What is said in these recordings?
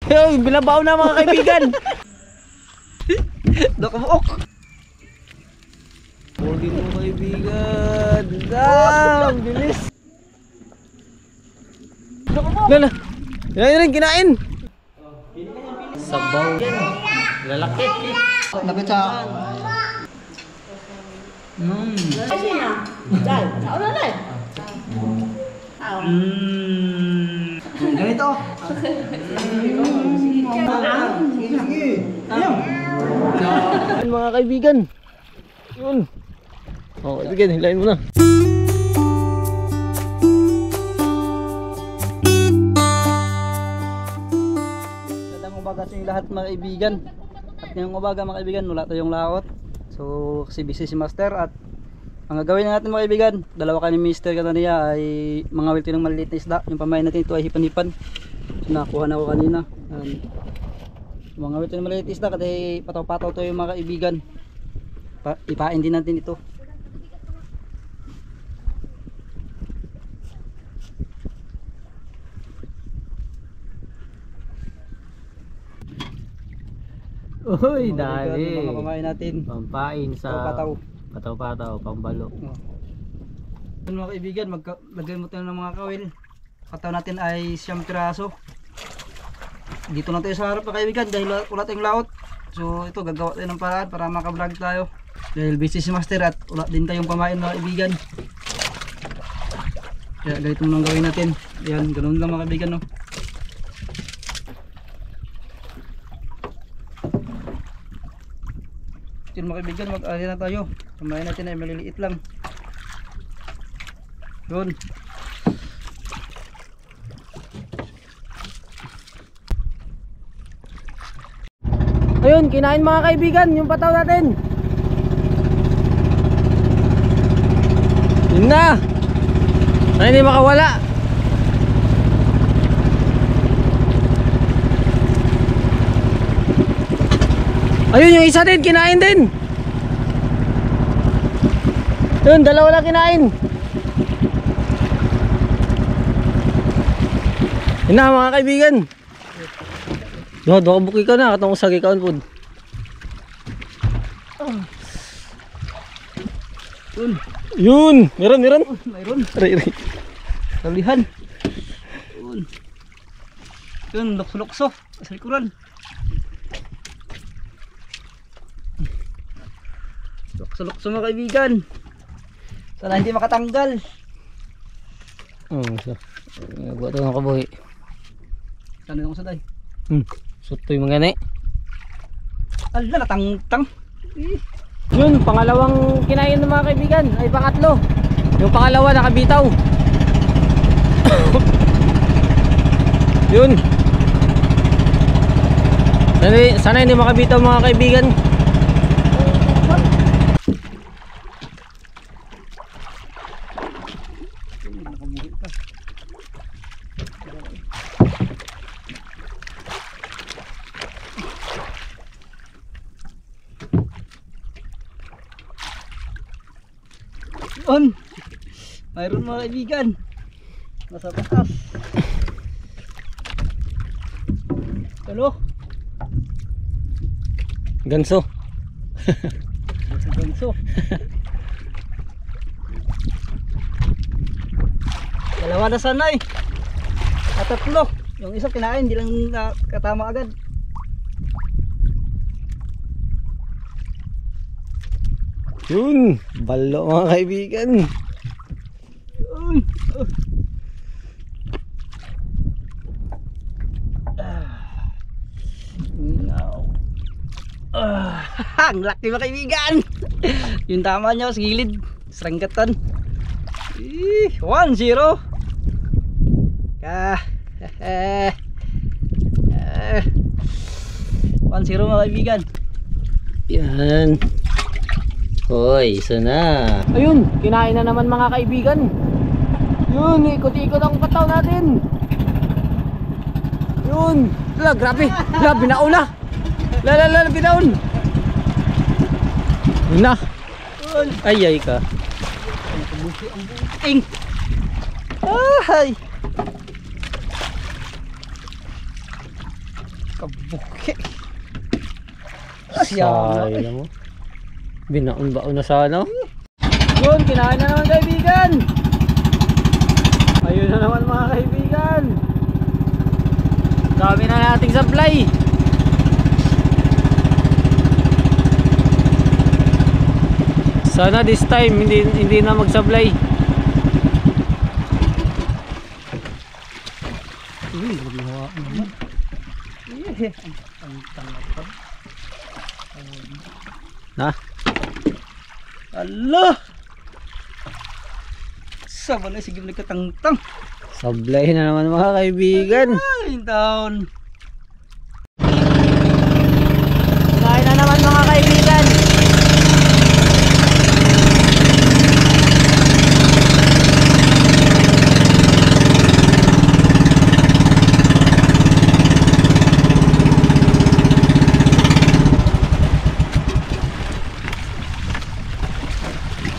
Yung binabaw na mga kaibigan. Nakabuok. Huli mo kaibigan. Dam, bilis. Lala. Yan rin kinain. Sabaw yan. Lalaki. Lapit sa... Kasi na. Dal, nauna na. Ganito. Yan mga kaibigan. Yun. Oh, kaibigan, hilahin mo na. Magandang umaga sa inyo lahat mga kaibigan. At ngayong umaga mga kaibigan, wala tayong laot. So kasi busy si Master at ang gagawin natin mga kaibigan, dalawa ka ni Mr. kanina ay mga wilti ng maliliit na isda. Yung pamain natin ito ay hipan-hipan. So nakuha na ako kanina. Mga wilti ng maliliit na isda kasi pataw-pataw to yung mga kaibigan. Ipain din natin ito. Uy, Mga kaibigan, dali. yung mga pamain natin. Pampain sa Pataw. pataw-pataw, pambalo. Yun mga kaibigan, lagay mo tayo ng mga kawil. Pataw natin ay 9 piraso. Dito lang tayo sa harap mga kaibigan dahil wala tayong laot. So ito gagawa tayo ng paraan para maka-vlog tayo. Dahil busy si Master at wala din tayong pamain mga kaibigan. Kaya ganito lang gawin natin. Ayan, ganoon lang mga kaibigan no. Yun mga kaibigan, mag-ari na tayo. Pamain natin ay maliliit lang. Yun. Ayun, kinain mga kaibigan yung pataw natin. Yun na. Ay, hindi makawala. Ayun, yung isa din, kinain din. Yun, dalawa lang kinain. Yun na mga kaibigan. No, doon buki ka na, katong usagi kaon pud. Yun, meron. Mayroon. Ray. Talihan. Yun, lukso-lukso. Sa likuran. Lukso-lukso mga kaibigan. Sana hindi makatanggal. Oh, so. Buat to ng kaboy. Sana yung saday. Sutoy mga ni. Ala, natang-tang. Yun, pangalawang kinain ng mga kaibigan. Ay, pangatlo. Yung pangalawa nakabitaw. Yun. Sana hindi makabitaw mga kaibigan. Mayroon mga kaibigan. Nasa taas. Tulo. Ganso. Ganso. Dalawa na sana eh. At tatlo. Yung isa kinain, hindi lang katama agad. Yun, balo mga kaibigan. Ang laki mga kaibigan. Yung tama niya sa gilid, seranggatan. 1-0. 1-0 mga kaibigan. Yan. Hoy, isa na. Ayun, kinain na naman mga kaibigan. Yun, ikot-ikot ang pataw natin. Yun. La, grabe. La, binaon na. La, binaon. Yun na. Ay, ka. Ting. Ay. Kabuki. Asya. Sayang mo. Binaon-baon na sana. Yun, kinain na naman kaibigan. Ayun na naman mga kaibigan. Dami na nating supply. Sana this time hindi na mag-supply. Uy, lumawa naman. Ang tangapad. Na. Allah. Sama na sige nagkatangtang. Supply na naman mga kaibigan. Ay, taon. Kain na naman mga kaibigan.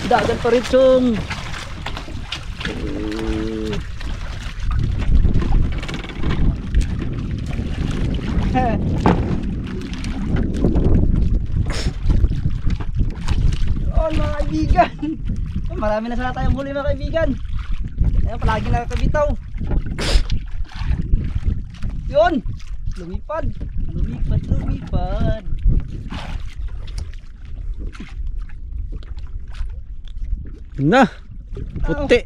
Dagat pa rin song. Oh mga kaibigan. Marami na sana tayong huli mga kaibigan. Ayan, palagi nakakabitaw. Yun. Lumipad. Lumipad, lumipad. Na. Puti.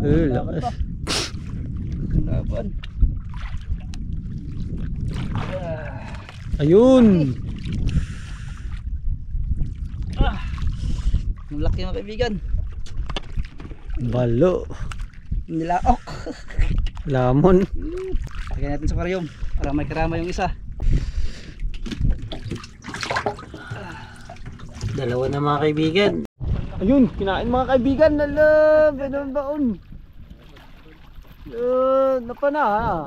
Lakas. Laban. Ayun. Ang laki mga kaibigan. Balo. Nilaok. Lamon. Lagyan natin sa karyom para may karama yung isa. Dalawa na mga kaibigan. Ayun, kinain mga kaibigan. Nala, baon. Napa na ha.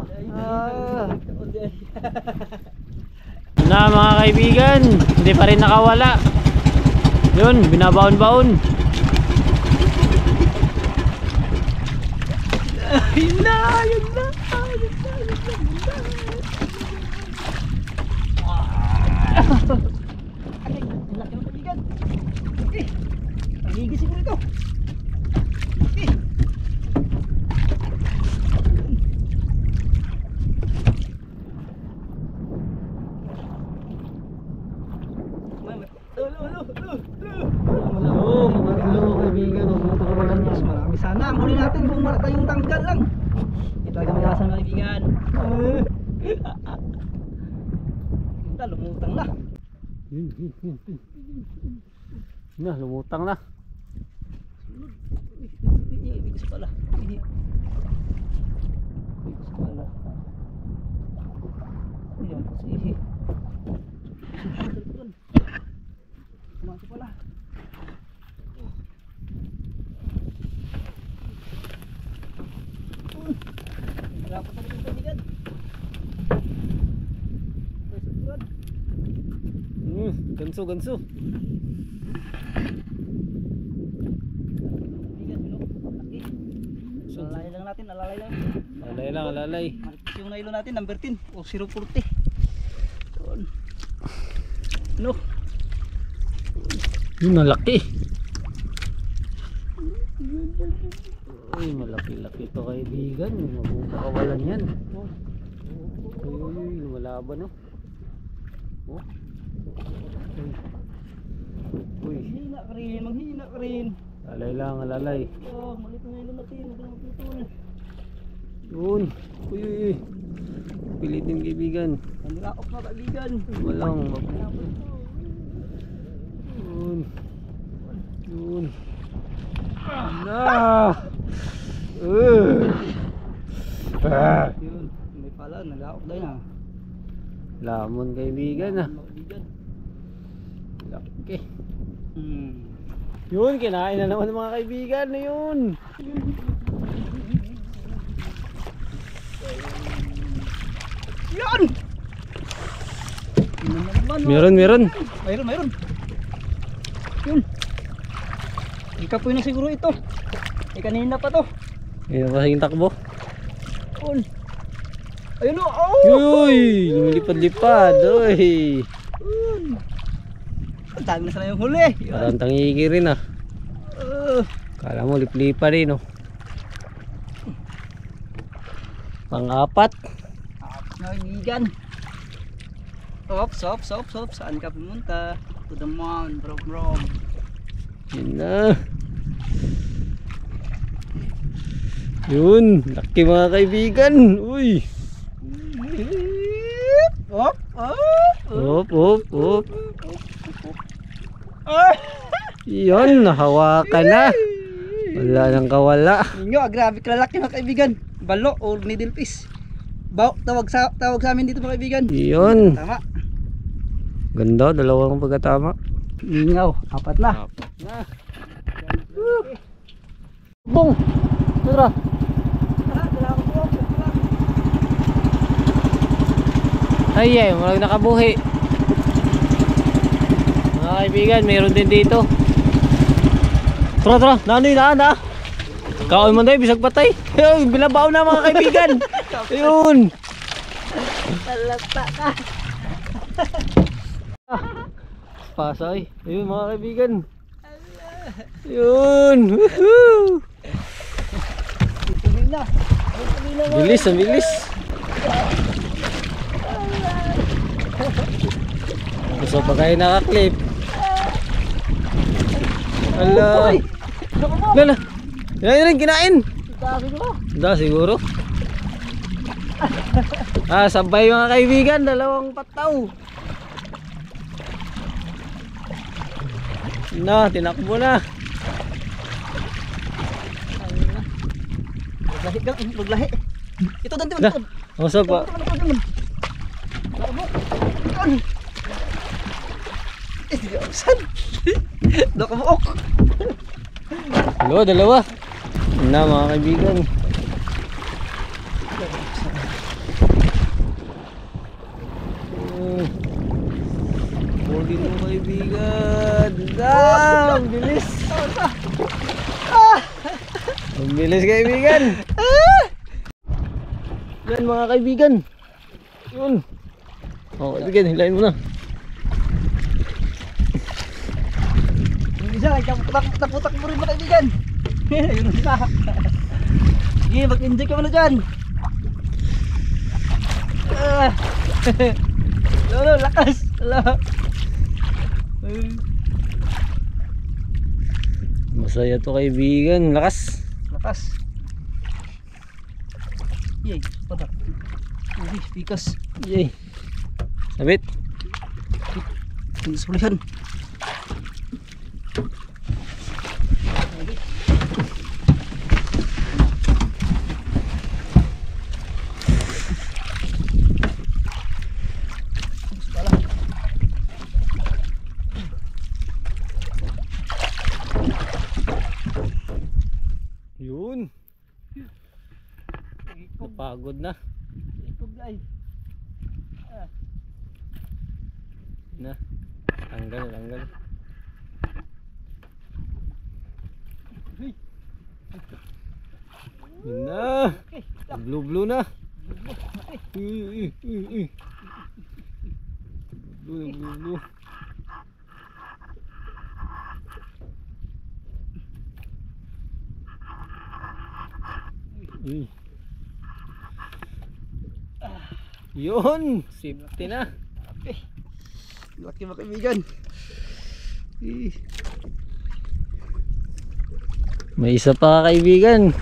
Na mga kaibigan, hindi pa rin nakawala. Yun, binabaon-baon. Yun na. Ang laki ng kaibigan. Ang higis siguro ito. Mas marami sana. Ang huli natin kung wala tayong tanggal lang. Ito talaga malasan mga kaibigan. Kita lumutang na. Na, lumutang na. Ibig sa pala. Ibig sa pala. Ayan kasi. Kumasa pala. Dapat na rin kaibigan. Ganso. Alalay lang natin, alalay lang. Alalay. Yung nailo natin, number 10 o 040. Ano? Yun, malaki. Uy, malaki-laki ito kaibigan. Mabukakawalan yan. Uy, lumalaban no. Oh. Uy. Maghina ka rin. Alalay lang, alalay. Oh, malit na nailo natin, magpapitun. Yun. Uy. Pilitin kaibigan. Ang nilaok na kaibigan. Walang Yun. Na. Yun, may pala, nalaok din ah. Lamon kaibigan ah. Kaibigan. Laki. Hmm. Yun, kinain na naman ng mga kaibigan na yun. Yan! Meron. Mayroon. Yun. Ikapoy na siguro ito. Kanina pa to. Ayun, kasing takbo. Yun. Ayun o. Oh! Uy, lumilipad-lipad. Uy. Ang dami na sana yung huli. Parang tangigi rin ah. Kala mo liplipa rin oh. Pang-apat. Na kaibigan. Ops. Saan ka pumunta? To the mound, bro. Yun na. Yun, laki mga kaibigan. Uy. Op. Op. Yun, nahawakan na. Wala nang kawala. Ninyo, grabe kalalaki mga kaibigan. Balo or needle fish. Tawag sa amin dito mga kaibigan. Yun. Tama. Ganda, dalawang pagkatama. Lingaw, 4 na. Bong. Tara. Ay, walang nakabuhi. Mga kaibigan, mayroon din dito. Tara, nanoy na. Kaon mo na, bisag patay. Ayun, binabaw na mga kaibigan. Ayun. Talata ka. Pasay. Ayun mga kaibigan. Ayun. Woohoo. Bilis, ang bilis. Gusto pa kayo nakaklip. Hala. Lala. Yan rin, kinain. Da siguro. Sabay mga kaibigan, dalawang pataw. Na, tinakbo na. Maglahi. Ito dante Da. Osa pa. Saan? Nakabuok. Dalawa. Na mga kaibigan. Huli mo kaibigan. Ang bilis. Ang bilis kaibigan. Yan mga kaibigan. Yun. Kaibigan, hilahin mo na. Isa, taputak mo rin mga kaibigan. Yun isa. Sige, mag-enjoy ka muna dyan. Lolo, lakas. Masaya to kaibigan. Lakas. Yay, patak. Uy, pikas. Yay. Sabit. Hindi sulihan. Yun. Napagod na. Na. Tanggal. Yun na. Blue na. Blue. Yun, safety na. Laki mga kaibigan. May isa pa kaibigan.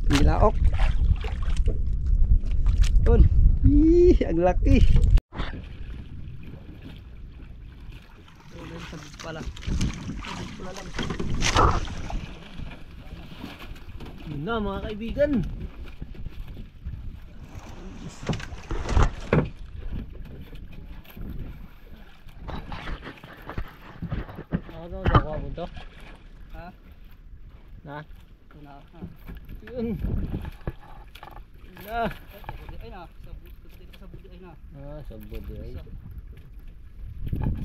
Nilaok. Yun. Ang laki. Pala. Yun na mga kaibigan. Nakuha mo to? Ha? Na? Na. Yun. Na. Ay na, sa budi ay na. Sabod ay.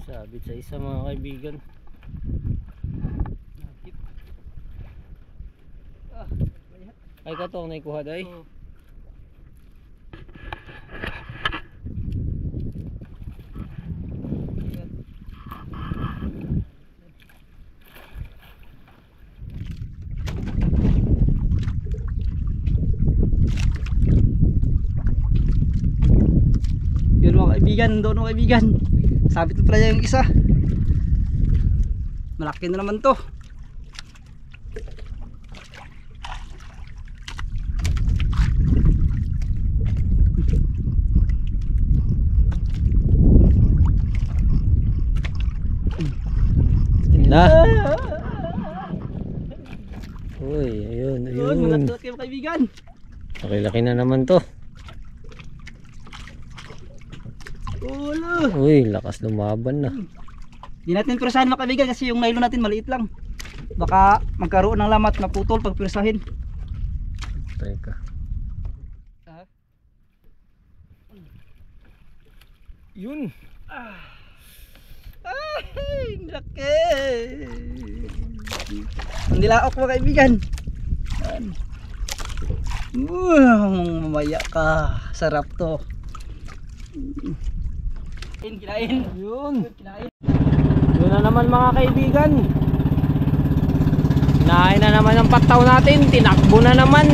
Sabit sa isa mga kaibigan. Nakip. Ay katong naikuha day. kaibigan, doon mga kaibigan. Sabit na pala yung isa. Malaki na naman to. Na. Uy, ayun, Yun, ayun. malaki kayo kaibigan. Laki-laki na naman to. Ulo. Uy, lakas lumaban na. Di natin pirasahin mga kaibigan kasi yung nylon natin maliit lang. Baka magkaroon ng lamat, maputol pag pirasahin. Teka. Yun. Ay, laki. Ang nilaok mga kaibigan. Yan. Mamaya ka. Sarap to. Kinain. Yun. Kinain. Yun na naman mga kaibigan. Kinain na naman ang pataw natin. Tinakbo na naman.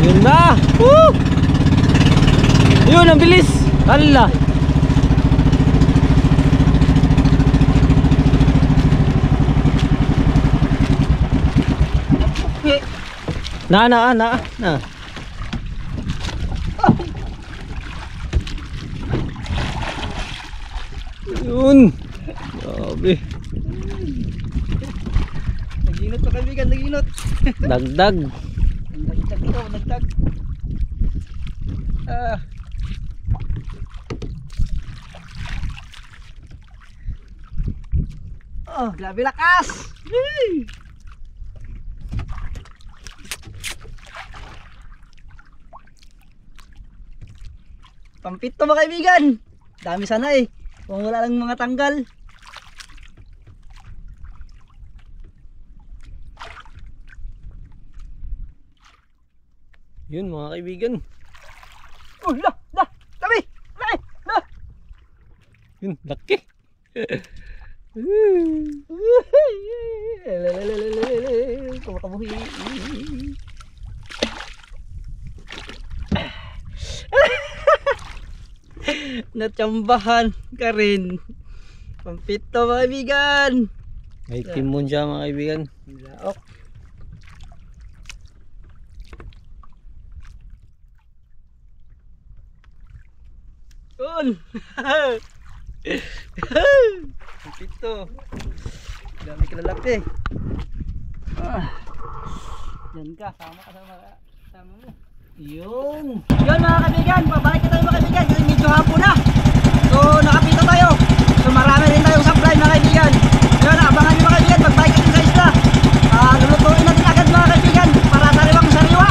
Yun na. Woo! Yun, ang bilis. Hala. Na. Yun. Grabe. Naginot pa kaibigan, naginot. Dagdag. Nagdag ito, nagdag. Oh, grabe lakas. Yay! Pampito mga kaibigan. Dami sana eh. Kung wala lang mga tanggal. Yun mga kaibigan. Oh, tabi. Yun, laki. Kumakabuhi. Natsambahan ka rin. Pampito mga kaibigan. May timon siya mga kaibigan. Laok. Yun. Pampito. Dami ka lalaki. Yan ka, sama mo. Yun. Yun mga kaibigan, pabalik na tayo mga kaibigan. Kasi medyo hapon na. So nakapito tayo. So marami rin tayong supply mga kaibigan. Yun, abangan nyo mga kaibigan, magbalik natin sa isla. Lulutuin natin agad mga kaibigan para sariwang sariwa.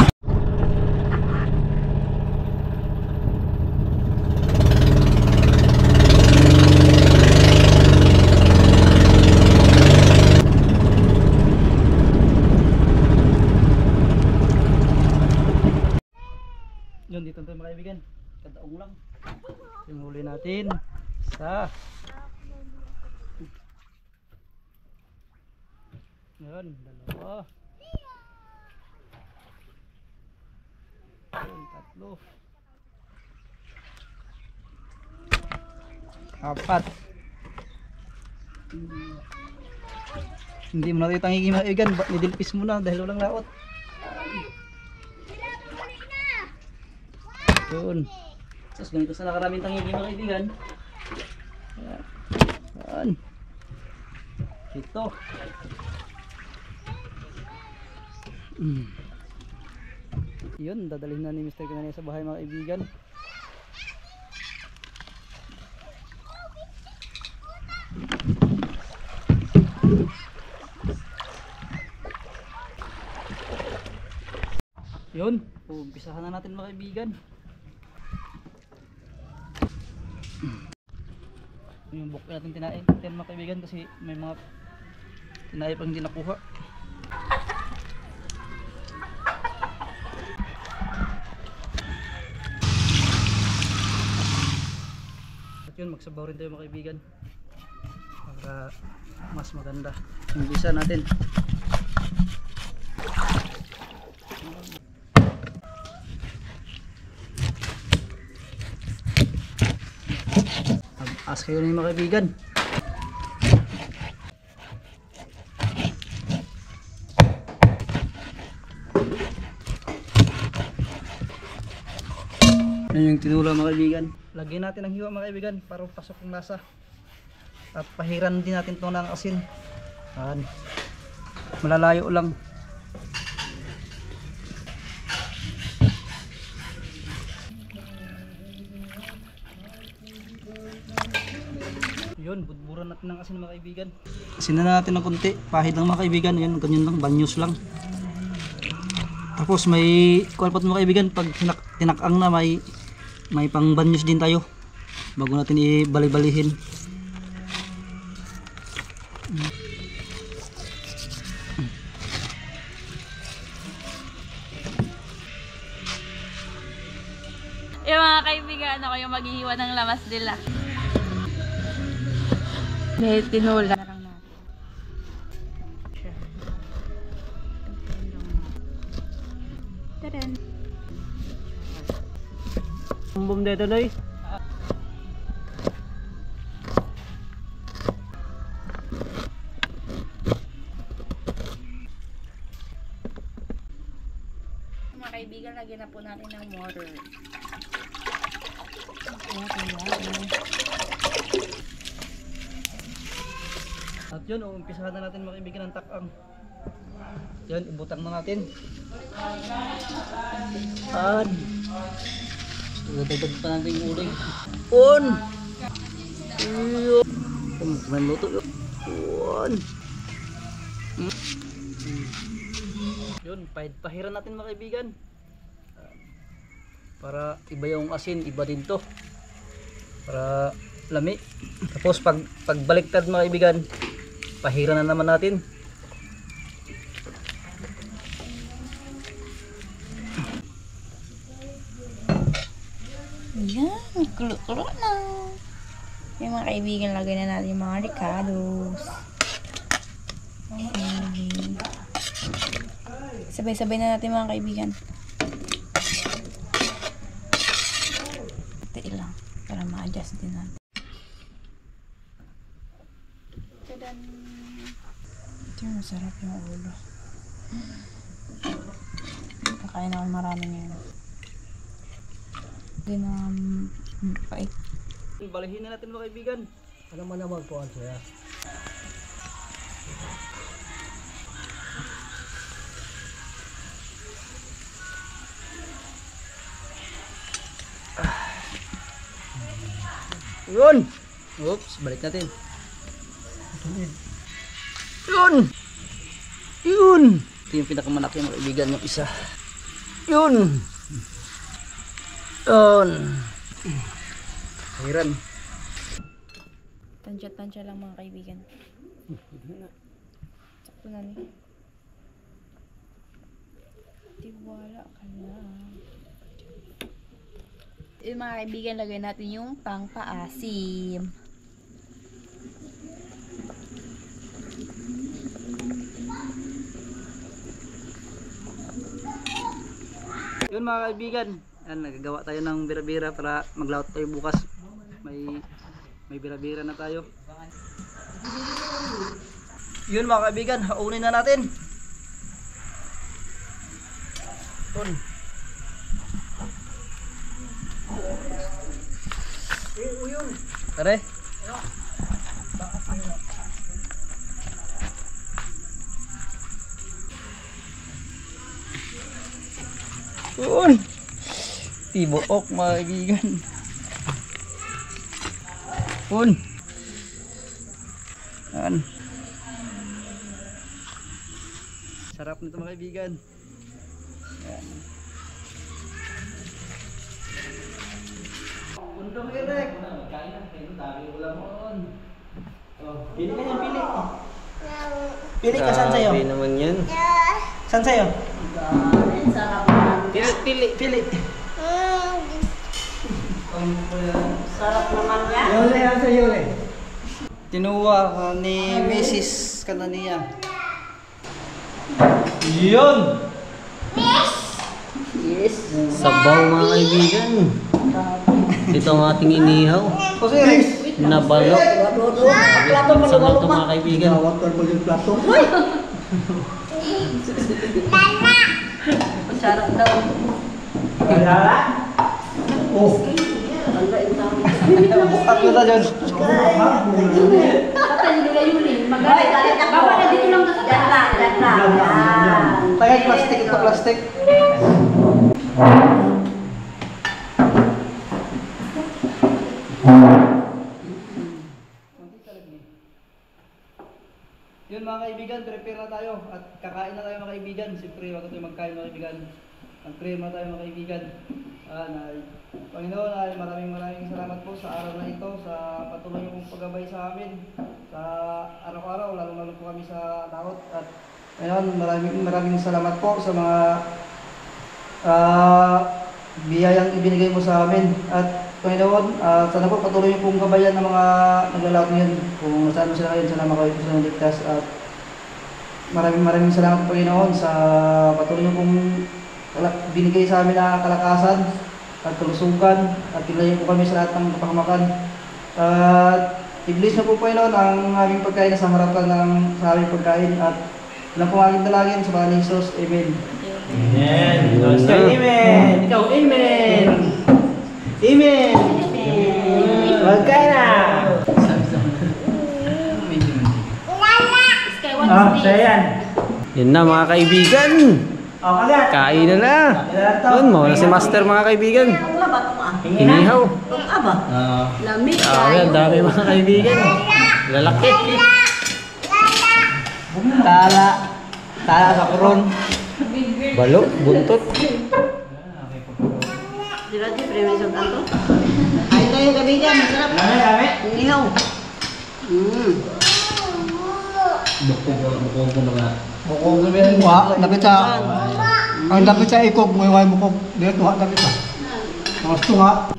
Yun, dito tayo mga kaibigan. Kadaong lang. Yung huli natin sa yun, dalawa. Yun, tatlo. Apat. Hindi mo natin tangigi mga kaibigan. Nidilpis mo na dahil walang laot. Yun. Tapos ganito sa nakaraming tangigi mga kaibigan. Yan. Ito. Yun, dadalhin na ni Mr. Kanania sa bahay mga kaibigan. Yun, umpisahan na natin mga kaibigan. Yung buko natin tinain mga kaibigan kasi may mga tinain pang hindi nakuha. At yun, magsabaw rin tayo mga kaibigan. para mas maganda. Umpisa natin. As kayo na yung mga kaibigan. Yan yung tinula mga kaibigan. Lagyan natin ng hiwa mga kaibigan para pasok ang lasa. At pahiran din natin ito ng asin. Yan. Malalayo lang. Yun, budburan natin ng asin mga kaibigan. Asin na natin ng konti. Pahid lang mga kaibigan. Yan, ganyan lang, banyos lang. Tapos may kuwan pa mga kaibigan, pag tinakang na may pang banyos din tayo bago natin ibali-balihin. Yung mga kaibigan, ako yung maghihiwa ng lamas nila. Dahil tinula. Taran. Bumbum dito Noy. Mga kaibigan, lagyan na po natin ng water. At yun, umpisahan na natin mga kaibigan ng takang. Yan, ibutang na natin. An. Dagdag pa natin yung uling. On! Maluto yun. On! Yun, pahiran natin mga kaibigan. Para iba yung asin, iba din to. Para lami. Tapos pagbaliktad mga kaibigan, pahiran na naman natin. Yan, kulo-kulo na. Yung mga kaibigan, lagay na natin yung mga ricados. Okay. Sabay-sabay na natin mga kaibigan. Ito lang, para ma-adjust din natin. Tadan! Ito yung masarap yung ulo. Kakain ako marami ngayon. Hindi na pait. Balihin na natin mga kaibigan. Ano man naman po ang siya? Yun! Oops, balik natin. Yun! Yun! Ito yung pinakamalaki mga kaibigan, yung isa. Yun! Yun! Hiran. Tansya-tansya lang mga kaibigan. Sakto na ni. Tiwala ka lang. Yung mga kaibigan, lagay natin yung pangpaasim. Yun mga kaibigan, yan, nagagawa tayo ng bira-bira para maglaot tayo bukas. May bira-bira na tayo. Yun mga kaibigan, haunin na natin. Yun. Tara. Yun. Tibuok mga kaibigan. Yun. Yan. Sarap nito mga kaibigan. Yan. Undong Erek. Kain na, kain na, dami ulam mo. Oh, pili ka yan, pili. Pili ka, saan sa'yo? Grabe naman yan. Saan sa'yo? Pili. Pili. Sarap naman yan. Yole, yan sa Yole. tinuwa ni Mrs. Kananiya. Yun! Yes. Sabaw mga kaibigan. Ito ang ating inihaw. Kasi, Na balok. Plato pa Sama ito lumalo mga kaibigan. Sarap daw. bukat ko na dyan. Patay nila yun eh. Magalit. Baba na dito lang sa yan. Tagay plastic ito, plastic. Yun mga kaibigan, prepare na tayo at kakain na tayo mga kaibigan. Siyempre, wag tayo magkain mga kaibigan. Mag-pray na tayo mga kaibigan. Panginoon, maraming salamat po sa araw na ito, sa patuloy niyo pong paggabay sa amin, sa araw-araw, lalo po kami sa laot. At Panginoon, maraming salamat po sa mga biyayang ibinigay mo sa amin. At Panginoon, sana po patuloy niyo pong gabayan ng mga naglalaot ngayon. Kung nasaan mo sila ngayon, sana makawi po sila ng ligtas. At maraming salamat Panginoon sa patuloy niyo pong binigay sa amin na kalakasan at kalusugan at tinlayan po kami sa lahat ng kapahamakan. At i-bless na po Panginoon ang aming pagkain na sa harapan sa aming pagkain at ilang po aking dalangin sa pangalan ni Jesus. Amen. Amen. Amen. Ikaw, amen. Amen. Magkain na. Saya yan. Yan na mga kaibigan. Kain na na. Doon mo na si Master mga kaibigan. Inihaw. Lamig Ang dami mga kaibigan. Lalaki. Tala sa kuron. Balok, buntot. Dila di premisyon tanto. Ay tayo kaibigan, masarap. Lami. Inihaw. Bukong ko mga. Bukog na yan. Dapat sa... Ang dapat sa ikog, may way bukog. Dito, dapat sa. Mas tunga.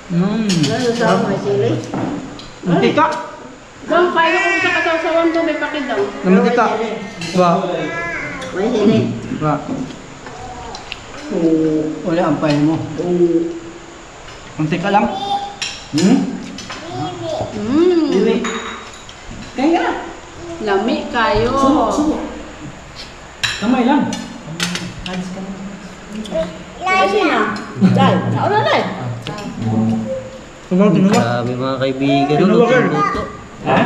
Nasasama may sili. Mantika. Bang, paano kung sa kasasawan to, may pakid daw. Mantika. Ba. May sili. Ba. Wala ang pahin mo. Mantika lang. Dili. Kaya ka na. Lami kayo. Subo. Kamay lang. Kasi na. Dai, nauna na eh. Tumaw. Grabe mga kaibigan. Luto. Ha?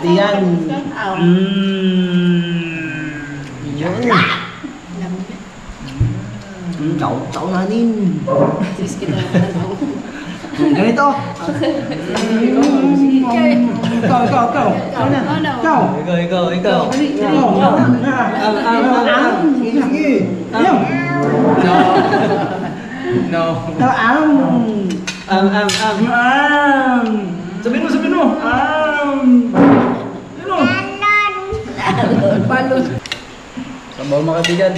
Diyan. Yan. Tao nanin. Sis kita na. Ganito. Ikaw. Ikaw. Sige. Ayaw. No. Sabihin mo. Balon. Sabaw mga kaibigan.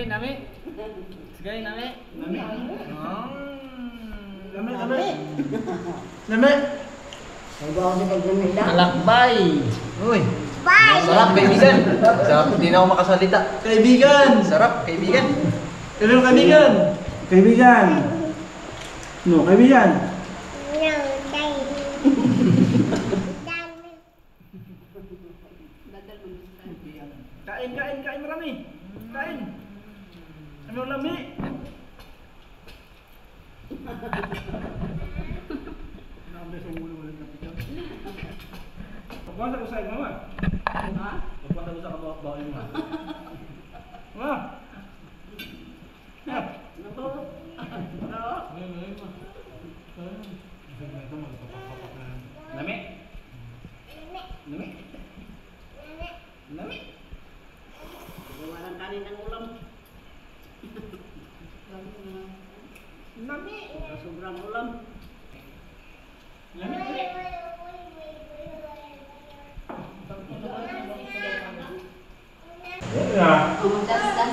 Nami. Sige, nami. Alakbay. Uy. Sarap kaibigan. Sarap, hindi na ako makasalita. Kaibigan. Sarap kaibigan. Hello, kaibigan. Kaibigan. No, kaibigan. Kain marami. Kain. Ano lami? Pagpasa ko sa iyo, mama. Ha? Pagpasa ko sa kababaw mo. Mama. Ha? Lami? Walang kanin ng ulam. Sobrang ulam. Dance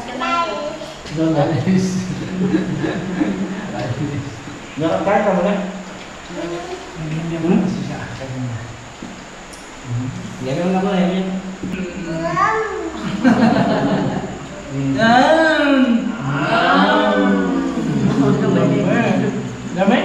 ka na. Nakakain ka mo na? Gano'n na ba yan? Dami?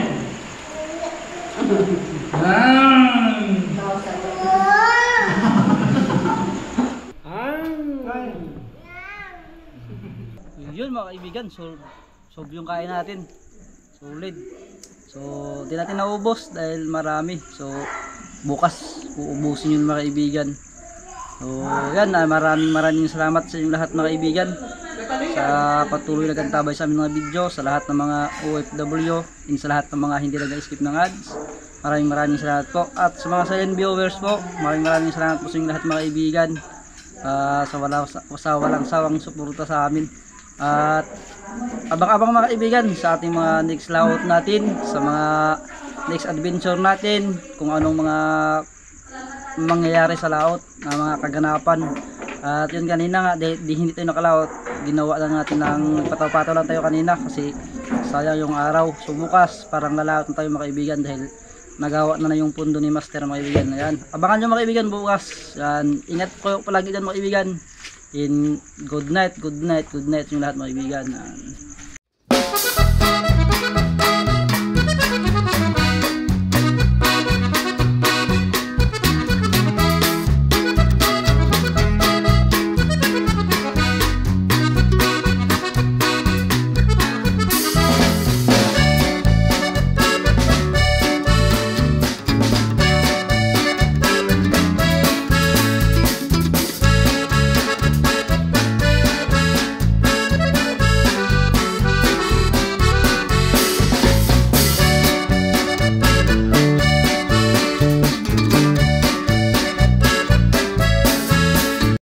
Yun mga kaibigan, solve yung kain natin. Solid. So, di natin naubos dahil marami. So, bukas uubusin yun mga kaibigan. So, yan, maraming salamat sa inyong lahat mga kaibigan. Sa patuloy na gantabay sa aming mga video, sa lahat ng mga OFW, sa lahat ng mga hindi nag-skip ng ads. Maraming salamat po. At sa mga silent viewers po, maraming salamat po sa inyong lahat mga kaibigan. Sa walang sawang suporta sa amin. At abang-abang mga kaibigan sa ating mga next layout natin, sa mga next adventure natin, kung anong mga mangyayari sa layout, mga kaganapan. At yun kanina nga, di hindi tayo nakalayout, ginawa lang natin ng pataw-pataw lang tayo kanina kasi sayang yung araw. So bukas parang lalayout na tayo mga kaibigan dahil nagawa na yung pundo ni Master mga kaibigan. Ayan, abangan nyo mga kaibigan bukas. Yan, ingat ko palagi dyan mga kaibigan. Good night yung lahat mga kaibigan.